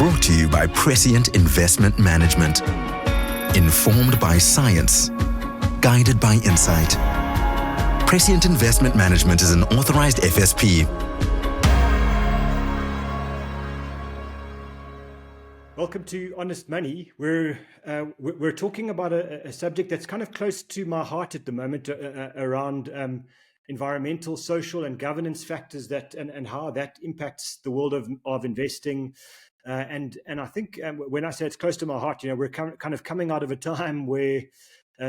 Brought to you by Prescient Investment Management. Informed by science. Guided by insight. Prescient Investment Management is an authorized FSP. Welcome to Honest Money. We're talking about a subject that's kind of close to my heart at the moment, around environmental, social, and governance factors and how that impacts the world of investing. And I think when I say it's close to my heart, we're kind of coming out of a time where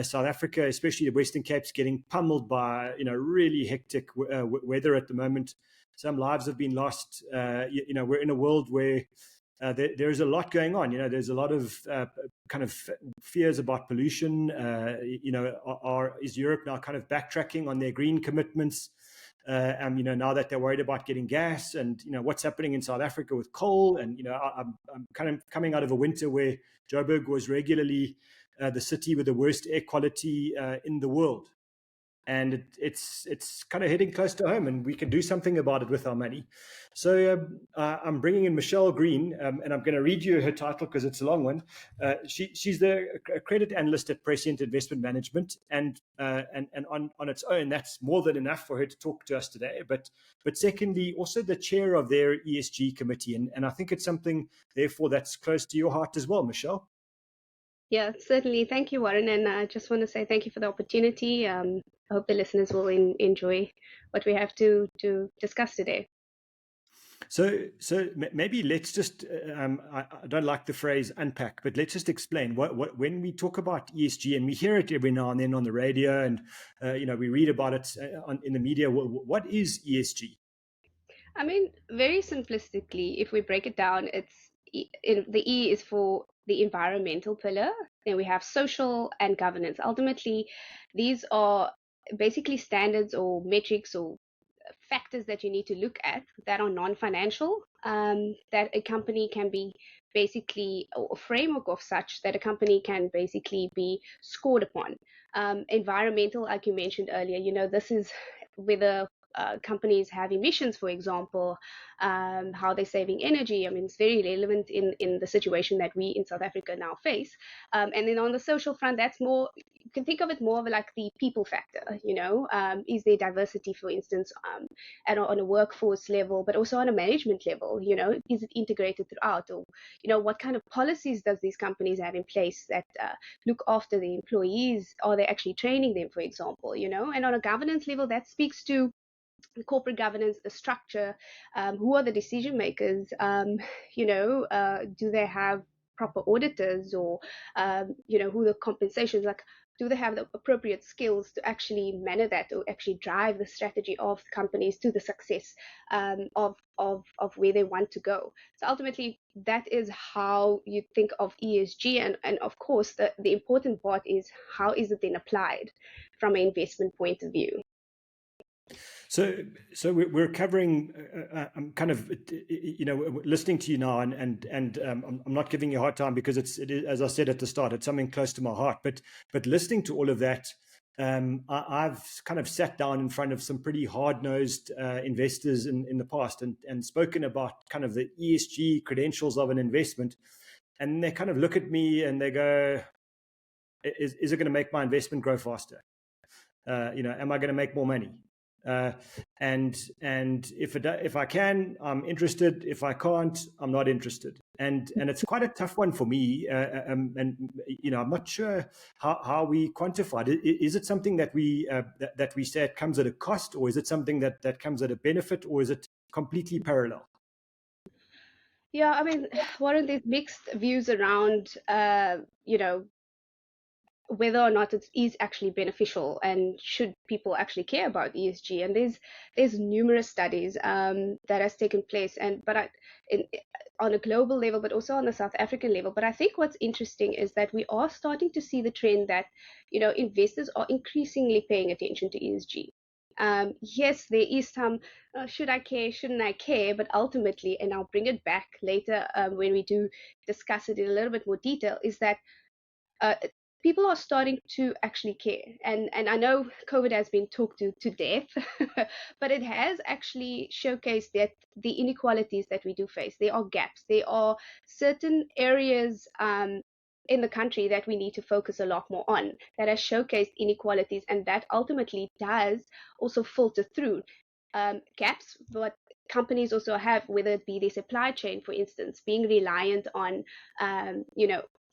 South Africa, especially the Western Cape's getting pummeled by really hectic weather at the moment. Some lives have been lost. We're in a world where there's a lot going on. There's a lot of kind of fears about pollution. Is Europe now kind of backtracking on their green commitments? Now that they're worried about getting gas, and what's happening in South Africa with coal, and I'm kind of coming out of a winter where Joburg was regularly the city with the worst air quality in the world, and it's kind of hitting close to home, and we can do something about it with our money. So I'm bringing in Michelle Green, and I'm going to read you her title because it's a long one. She's the credit analyst at Prescient Investment Management, and on its own, that's more than enough for her to talk to us today. But secondly, also the chair of their ESG committee, and I think it's something, therefore, that's close to your heart as well, Michelle. Yeah, certainly. Thank you, Warren. And I just want to say thank you for the opportunity. I hope the listeners will enjoy what we have to discuss today. So maybe let's just, I don't like the phrase unpack, but let's just explain what when we talk about ESG, and we hear it every now and then on the radio, and we read about it in the media. What is ESG? I mean, very simplistically, if we break it down, the E is for the environmental pillar. Then we have social and governance. Ultimately, these are basically standards or metrics or factors that you need to look at that are non-financial, that a company can be basically, or a framework of such that a company can basically be scored upon. Environmental, like you mentioned earlier, this is whether companies have emissions, for example, how they're saving energy. I mean, it's very relevant in the situation that we in South Africa now face. And then on the social front, that's more, you can think of it more of like the people factor, is there diversity, for instance, on a workforce level, but also on a management level, is it integrated throughout, or, what kind of policies does these companies have in place that look after the employees? Are they actually training them, for example, and on a governance level, that speaks to the corporate governance, the structure, who are the decision makers, do they have proper auditors, or, who the compensations, like, do they have the appropriate skills to actually manage that, or actually drive the strategy of companies to the success of where they want to go? So ultimately, that is how you think of ESG, and of course, the important part is how is it then applied from an investment point of view. So we're covering. I'm kind of, listening to you now, and I'm not giving you a hard time because it is, as I said at the start, it's something close to my heart. But listening to all of that, I've kind of sat down in front of some pretty hard-nosed investors in the past, and spoken about kind of the ESG credentials of an investment, and they kind of look at me and they go, "Is it going to make my investment grow faster? Am I going to make more money? And if I can, I'm interested. If I can't, I'm not interested." And it's quite a tough one for me. And I'm not sure how we quantify it. Is it something that we say it comes at a cost, or is it something that comes at a benefit, or is it completely parallel? Yeah, I mean, Warren, there's mixed views around, whether or not it is actually beneficial, and should people actually care about ESG. And there's numerous studies that has taken place, on a global level, but also on the South African level. But I think what's interesting is that we are starting to see the trend that investors are increasingly paying attention to ESG. Yes, there is some should I care, shouldn't I care, but ultimately, and I'll bring it back later when we do discuss it in a little bit more detail, is that people are starting to actually care. And I know COVID has been talked to death, but it has actually showcased that the inequalities that we do face, there are gaps, there are certain areas in the country that we need to focus a lot more on, that has showcased inequalities, and that ultimately does also filter through gaps, but companies also have, whether it be their supply chain, for instance, being reliant on,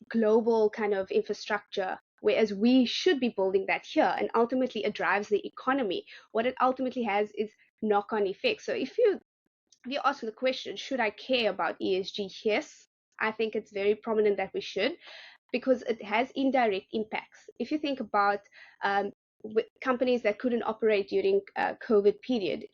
global kind of infrastructure, whereas we should be building that here, and ultimately it drives the economy. What it ultimately has is knock-on effects. So if you ask the question, should I care about ESG? Yes, I think it's very prominent that we should, because it has indirect impacts. If you think about companies that couldn't operate during COVID period,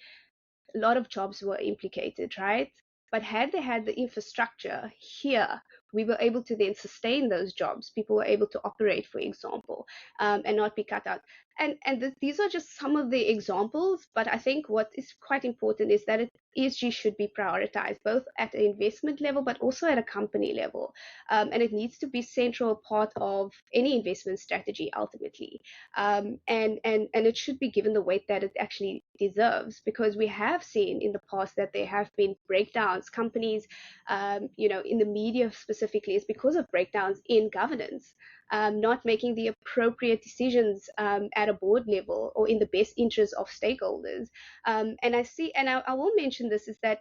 a lot of jobs were implicated, right? But had they had the infrastructure here, we were able to then sustain those jobs. People were able to operate, for example, and not be cut out. And these are just some of the examples. But I think what is quite important is that ESG should be prioritized both at an investment level, but also at a company level. And it needs to be central part of any investment strategy ultimately. And it should be given the weight that it actually deserves, because we have seen in the past that there have been breakdowns. Companies, in the media specifically, is because of breakdowns in governance, not making the appropriate decisions at a board level or in the best interest of stakeholders. I will mention this, is that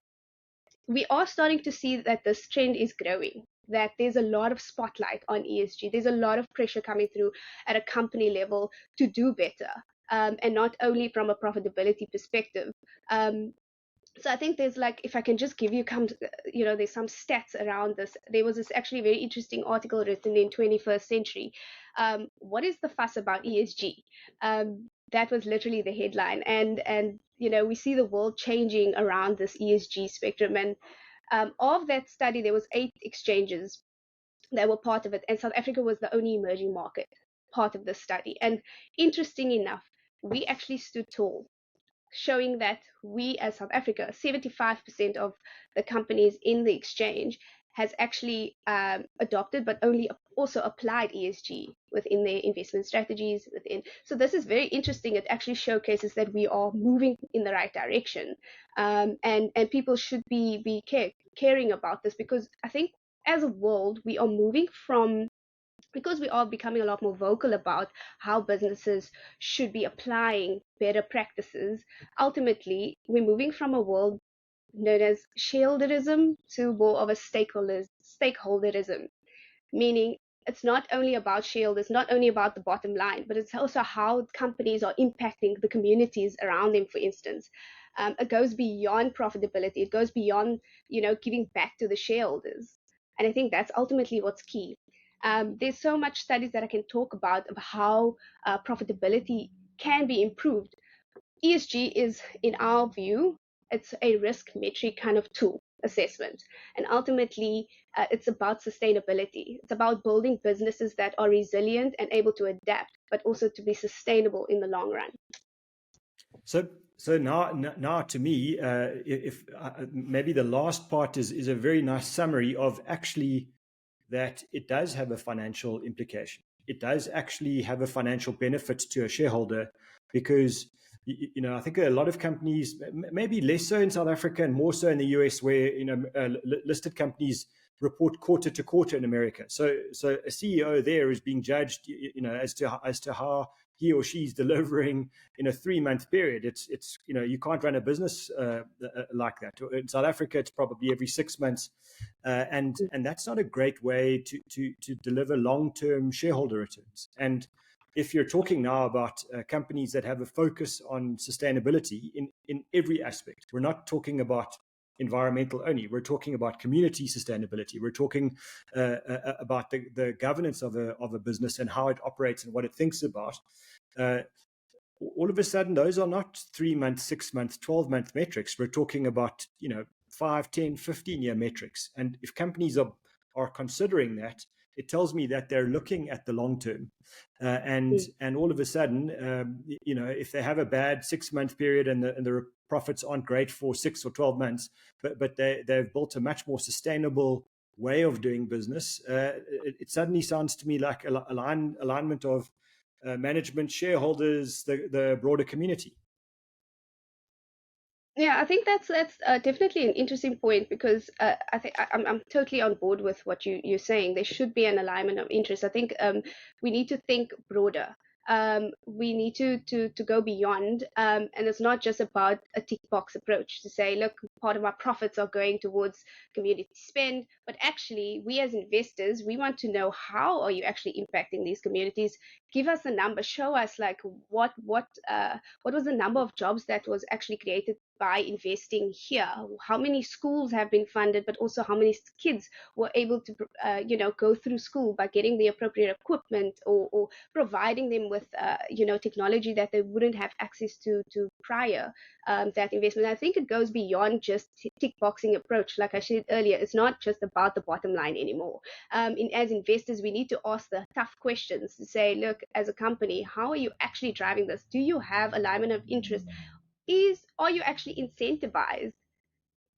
we are starting to see that this trend is growing, that there's a lot of spotlight on ESG. There's a lot of pressure coming through at a company level to do better, and not only from a profitability perspective. So I think there's, like, if I can just give you there's some stats around this. There was this actually very interesting article written in 21st Century. What is the fuss about ESG? That was literally the headline. And we see the world changing around this ESG spectrum. And of that study, there was 8 exchanges that were part of it, and South Africa was the only emerging market part of the study. And interesting enough, we actually stood tall, showing that we as South Africa, 75% of the companies in the exchange has actually adopted, but only also applied ESG within their investment strategies. So this is very interesting. It actually showcases that we are moving in the right direction, and people should be caring about this, because I think as a world we are moving from, because we are becoming a lot more vocal about how businesses should be applying better practices. Ultimately, we're moving from a world known as shareholderism to more of a stakeholderism, meaning it's not only about shareholders, not only about the bottom line, but it's also how companies are impacting the communities around them, for instance. It goes beyond profitability. It goes beyond, giving back to the shareholders. And I think that's ultimately what's key. There's so much studies that I can talk about of how profitability can be improved. ESG is, in our view, it's a risk metric kind of tool assessment. And ultimately, it's about sustainability. It's about building businesses that are resilient and able to adapt, but also to be sustainable in the long run. So now to me, if maybe the last part is a very nice summary of actually that it does have a financial implication. It does actually have a financial benefit to a shareholder, because I think a lot of companies, maybe less so in South Africa and more so in the US, where listed companies report quarter to quarter in America. So a CEO there is being judged, as to how he or she's delivering in a 3-month period. It's you can't run a business like that. In South Africa, it's probably every 6 months, and that's not a great way to deliver long-term shareholder returns. And if you're talking now about companies that have a focus on sustainability in every aspect, we're not talking about environmental only. We're talking about community sustainability. We're talking about the governance of a business and how it operates and what it thinks about. All of a sudden, those are not 3-month, 6-month, 12-month metrics. We're talking about 5, 10, 15-year metrics. And if companies are considering that, it tells me that they're looking at the long term. And all of a sudden, if they have a bad 6-month period and the profits aren't great for 6 or 12 months, but they've built a much more sustainable way of doing business, it suddenly sounds to me like alignment of management, shareholders, the broader community. Yeah, I think that's definitely an interesting point, because I think I'm totally on board with what you're saying. There should be an alignment of interest. I think we need to think broader. We need to go beyond, and it's not just about a tick box approach to say, look, part of our profits are going towards community spend, but actually, we as investors, we want to know, how are you actually impacting these communities? Give us a number, show us like what was the number of jobs that was actually created by investing here, how many schools have been funded, but also how many kids were able to go through school by getting the appropriate equipment, or providing them with technology that they wouldn't have access to prior that investment. I think it goes beyond just tick boxing approach. Like I said earlier, it's not just about the bottom line anymore. As investors, we need to ask the tough questions to say, look, as a company, how are you actually driving this? Do you have alignment of interest? Are you actually incentivized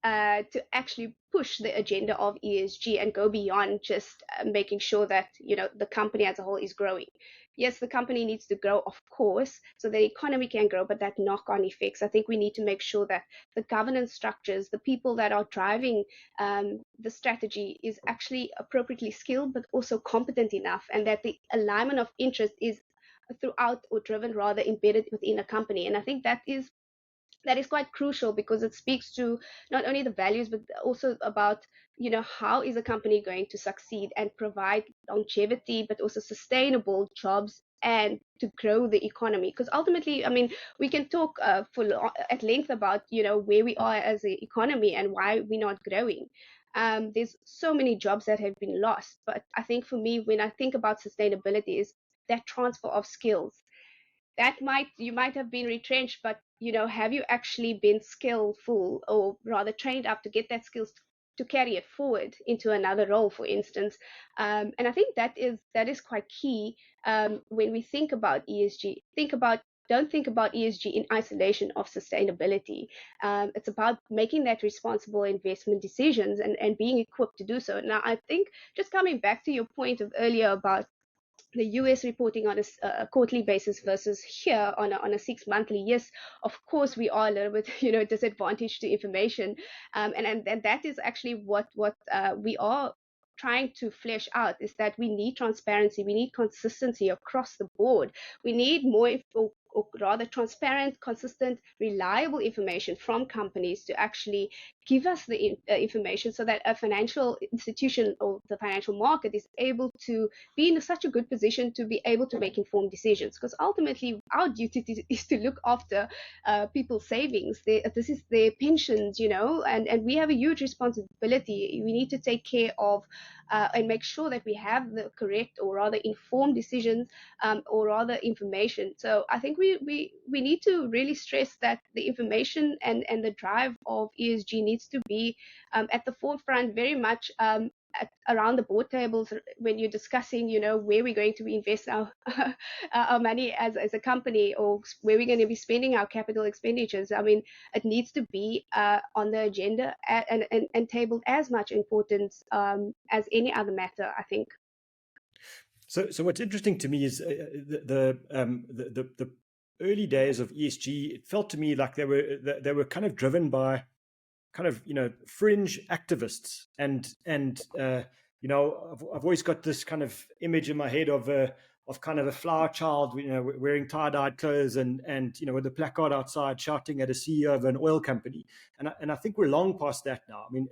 to actually push the agenda of ESG and go beyond just making sure that the company as a whole is growing? Yes, the company needs to grow, of course, so the economy can grow, but that knock-on effects, I think we need to make sure that the governance structures, the people that are driving the strategy, is actually appropriately skilled, but also competent enough, and that the alignment of interest is throughout, or driven rather, embedded within a company. And I think that is quite crucial, because it speaks to not only the values, but also about how is a company going to succeed and provide longevity, but also sustainable jobs, and to grow the economy. Because ultimately, I mean, we can talk at length about where we are as an economy and why we're not growing. There's so many jobs that have been lost, but I think for me, when I think about sustainability, is that transfer of skills. That you might have been retrenched, but have you actually been skillful, or rather trained up to get that skills to carry it forward into another role, for instance? And I think that is quite key when we think about ESG. Don't think about ESG in isolation of sustainability. It's about making that responsible investment decisions, and being equipped to do so. Now, I think, just coming back to your point of earlier about the US reporting on a quarterly basis versus here on a 6 monthly. Yes, of course, we are a little bit disadvantaged to information, and that is actually what we are trying to flesh out, is that we need transparency, we need consistency across the board. We need more or rather transparent, consistent, reliable information from companies to actually give us the information, so that a financial institution or the financial market is able to be in such a good position to be able to make informed decisions. Because ultimately, our duty is to look after people's savings. This is their pensions, and we have a huge responsibility. We need to take care of and make sure that we have the correct, or rather informed decisions, or rather information. So I think we need to really stress that the information and the drive of ESG needs to be at the forefront, very much around the board tables, when you're discussing, where we're going to invest our money as a company, or where we're going to be spending our capital expenditures. I mean, it needs to be on the agenda, and tabled as much importance as any other matter, I think. So what's interesting to me is the early days of ESG. It felt to me like they were kind of driven by kind of fringe activists, and I've always got this kind of image in my head of kind of a flower child, wearing tie-dyed clothes, and with a placard outside shouting at a CEO of an oil company. And I think we're long past that now. I mean,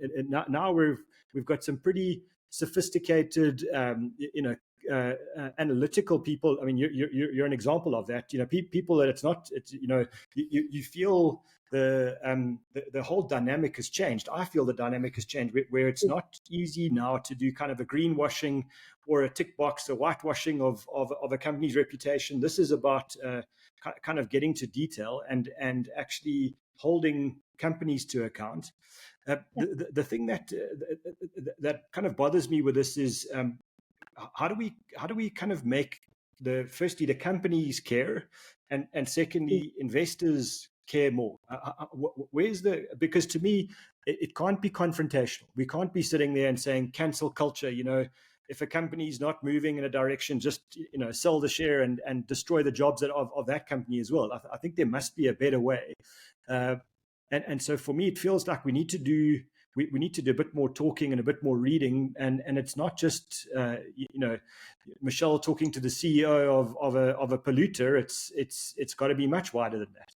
now we've got some pretty sophisticated analytical people. I mean, you're an example of that. People that you feel the whole dynamic has changed. I feel the dynamic has changed, where it's not easy now to do kind of a greenwashing or a tick box, a whitewashing of a company's reputation. This is about kind of getting to detail and actually holding companies to account. The thing that kind of bothers me with this is how do we kind of make firstly the companies care, and secondly investors care more? Where's because to me, it can't be confrontational. We can't be sitting there and saying cancel culture. If a company is not moving in a direction, just sell the share and destroy the jobs of that company as well. I think there must be a better way. And so for me, it feels like we need to do a bit more talking and a bit more reading, and it's not just Michelle talking to the CEO of a polluter. It's got to be much wider than that.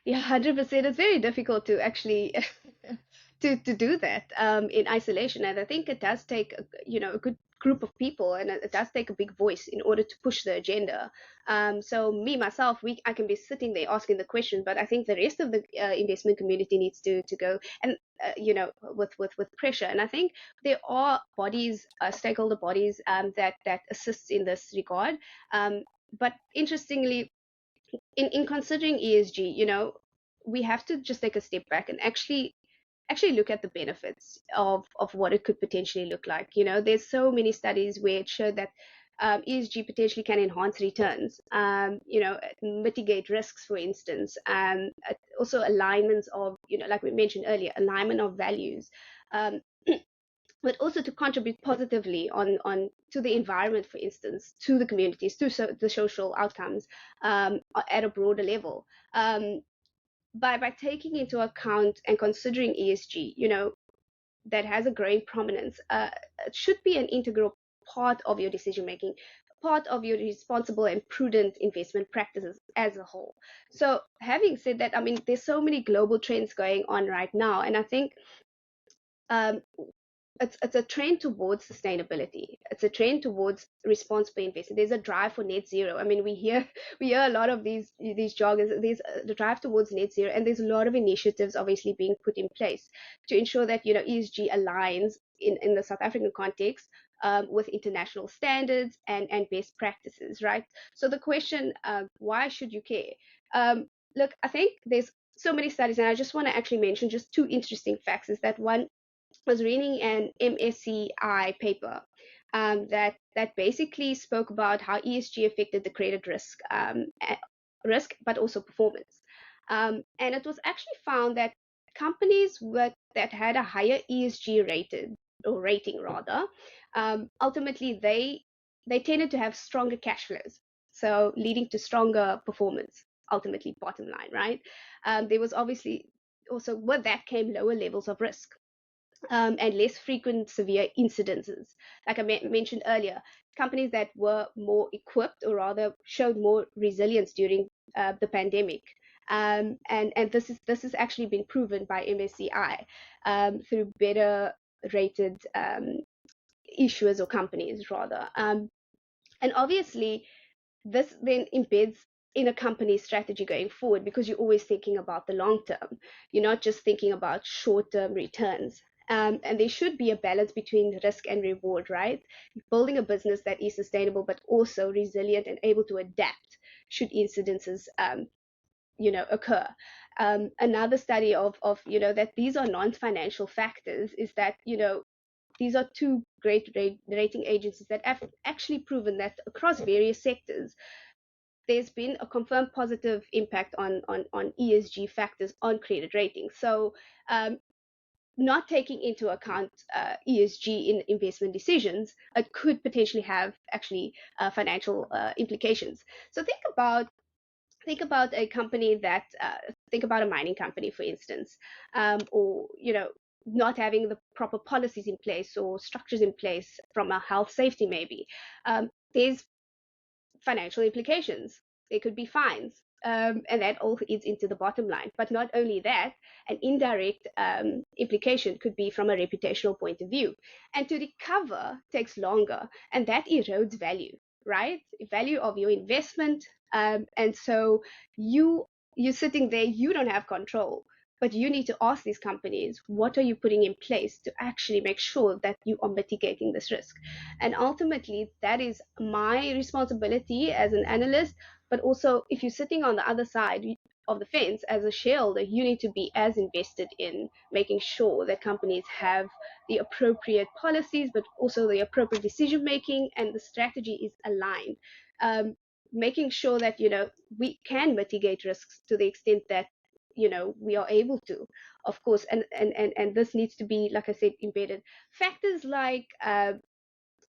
Yeah, 100%. It's very difficult to actually to do that in isolation, and I think it does take a good group of people, and it does take a big voice in order to push the agenda. So me myself, I can be sitting there asking the question, but I think the rest of the investment community needs to go and with pressure. And I think there are bodies, stakeholder bodies that assists in this regard. But interestingly, in considering ESG, we have to just take a step back and actually look at the benefits of what it could potentially look like. There's so many studies where it showed that ESG potentially can enhance returns, mitigate risks, for instance, also alignments of, like we mentioned earlier, alignment of values, but also to contribute positively on to the environment, for instance, to the communities, to the social outcomes at a broader level. By taking into account and considering ESG, that has a growing prominence, it should be an integral part of your decision making, part of your responsible and prudent investment practices as a whole. So having said that, I mean, there's so many global trends going on right now, and I think it's a trend towards sustainability. It's a trend towards responsible investing. There's a drive for net zero. I mean, we hear a lot of these jargons. There's the drive towards net zero, and there's a lot of initiatives obviously being put in place to ensure that ESG aligns in the South African context with international standards and best practices, right? So the question, why should you care? Look, I think there's so many studies, and I just want to actually mention just two interesting facts. Is that one, was reading an MSCI paper that basically spoke about how ESG affected the credit risk, but also performance. And it was actually found that companies that had a higher ESG rating rather, ultimately they tended to have stronger cash flows, so leading to stronger performance. Ultimately, bottom line, right? There was obviously also with that came lower levels of risk. And less frequent severe incidences. Like I mentioned earlier, companies that were more equipped, or rather showed more resilience during the pandemic. And this has actually been proven by MSCI through better rated issuers or companies rather. And obviously, this then embeds in a company's strategy going forward, because you're always thinking about the long term. You're not just thinking about short-term returns. And there should be a balance between risk and reward, right? Building a business that is sustainable but also resilient and able to adapt should incidences occur. Another study of that these are non-financial factors is that these are two great rating agencies that have actually proven that across various sectors there's been a confirmed positive impact on ESG factors on credit ratings. So not taking into account ESG in investment decisions, it could potentially have actually financial implications. So think about a company that think about a mining company, for instance, or not having the proper policies in place or structures in place from a health safety maybe. There's financial implications. There could be fines. And that all eats into the bottom line. But not only that, an indirect implication could be from a reputational point of view. And to recover takes longer, and that erodes value, right? Value of your investment. And so you're sitting there, you don't have control. But you need to ask these companies, what are you putting in place to actually make sure that you are mitigating this risk? And ultimately, that is my responsibility as an analyst. But also, if you're sitting on the other side of the fence as a shareholder, you need to be as invested in making sure that companies have the appropriate policies, but also the appropriate decision making, and the strategy is aligned. making sure that, we can mitigate risks to the extent that, we are able to, of course, and this needs to be, like I said, embedded. Factors like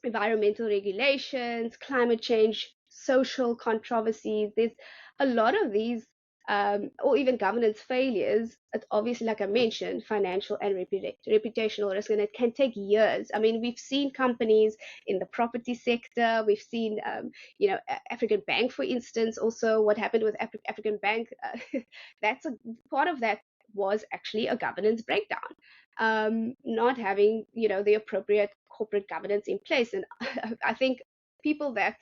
environmental regulations, climate change, social controversies. There's a lot of these, or even governance failures. It's obviously, like I mentioned, financial and reputational risk, and it can take years. I mean, we've seen companies in the property sector. We've seen, African Bank, for instance. Also, what happened with African Bank? That's a part of that was actually a governance breakdown, not having the appropriate corporate governance in place. And I think people that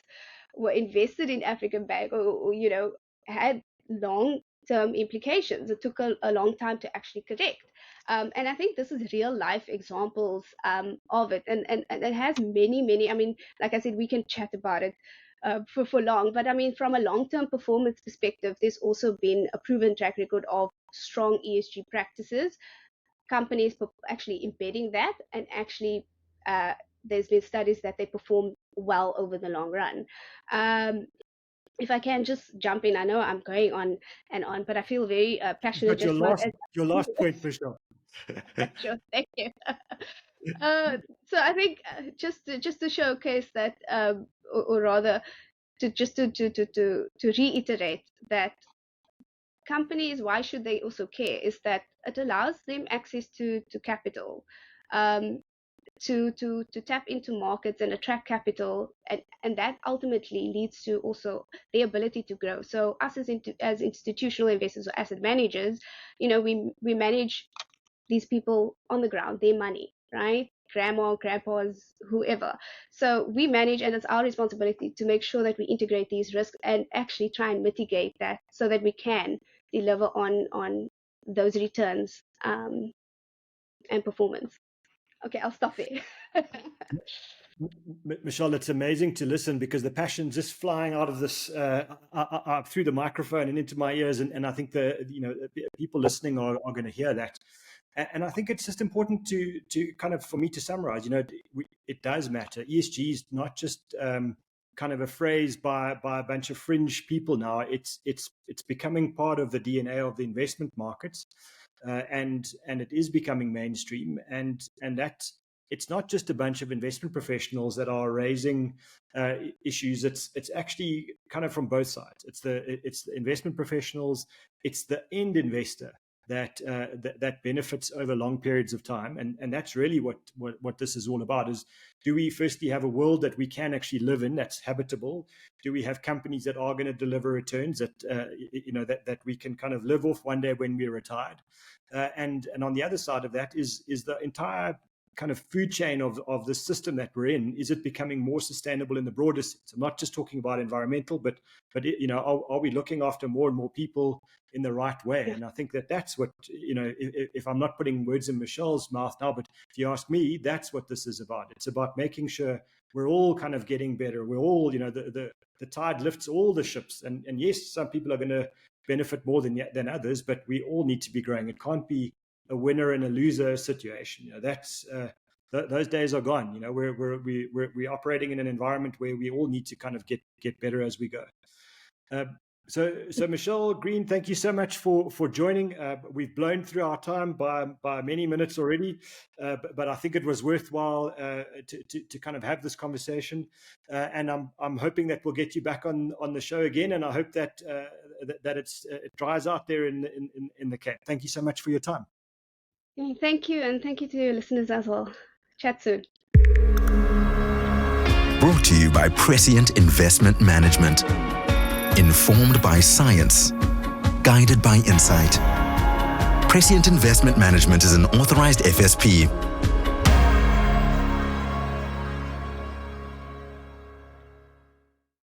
were invested in African Bank, or had long-term implications. It took a long time to actually correct. And I think this is real life examples of it, and it has many. I mean, like I said, we can chat about it for long, but I mean, from a long-term performance perspective, there's also been a proven track record of strong ESG practices, companies actually embedding that, and actually there's been studies that they perform well over the long run. If I can just jump in, I know I'm going on and on, but I feel very passionate. Your last point, Michelle. Sure, thank you. So I think just to showcase that, or rather, to reiterate that companies, why should they also care, is that it allows them access to capital, to tap into markets and attract capital, and that ultimately leads to also the ability to grow. So us as institutional investors or asset managers, we manage these people on the ground, their money, right? Grandma, grandpas, whoever. So we manage, and it's our responsibility to make sure that we integrate these risks and actually try and mitigate that so that we can deliver on those returns and performance. Okay, I'll stop there. Michelle, it's amazing to listen, because the passion's just flying out of this through the microphone and into my ears, and I think the people listening are going to hear that. And I think it's just important to kind of, for me to summarize, it does matter. ESG is not just kind of a phrase by a bunch of fringe people now. It's becoming part of the DNA of the investment markets, and it is becoming mainstream. And that it's not just a bunch of investment professionals that are raising issues. It's actually kind of from both sides. It's the investment professionals. It's the end investor that benefits over long periods of time, and that's really what this is all about. Is, do we firstly have a world that we can actually live in, that's habitable? Do we have companies that are going to deliver returns that that we can kind of live off one day when we're retired? And on the other side of that is the entire kind of food chain of the system that we're in. Is it becoming more sustainable in the broader sense? I'm not just talking about environmental, but are we looking after more and more people in the right way? And I think that's what, if I'm not putting words in Michelle's mouth now, but if you ask me, that's what this is about. It's about making sure we're all kind of getting better. We're all, the tide lifts all the ships. And yes, some people are going to benefit more than others, but we all need to be growing. It can't be a winner and a loser situation. That's those days are gone. We're operating in an environment where we all need to kind of get better as we go. So Michelle Green, thank you so much for joining. We've blown through our time by many minutes already, but I think it was worthwhile to kind of have this conversation. And I'm hoping that we'll get you back on the show again. And I hope that it dries out there in the Cape. Thank you so much for your time. Thank you, and thank you to your listeners as well. Chat soon. Brought to you by Prescient Investment Management. Informed by science, guided by insight. Prescient Investment Management is an authorized FSP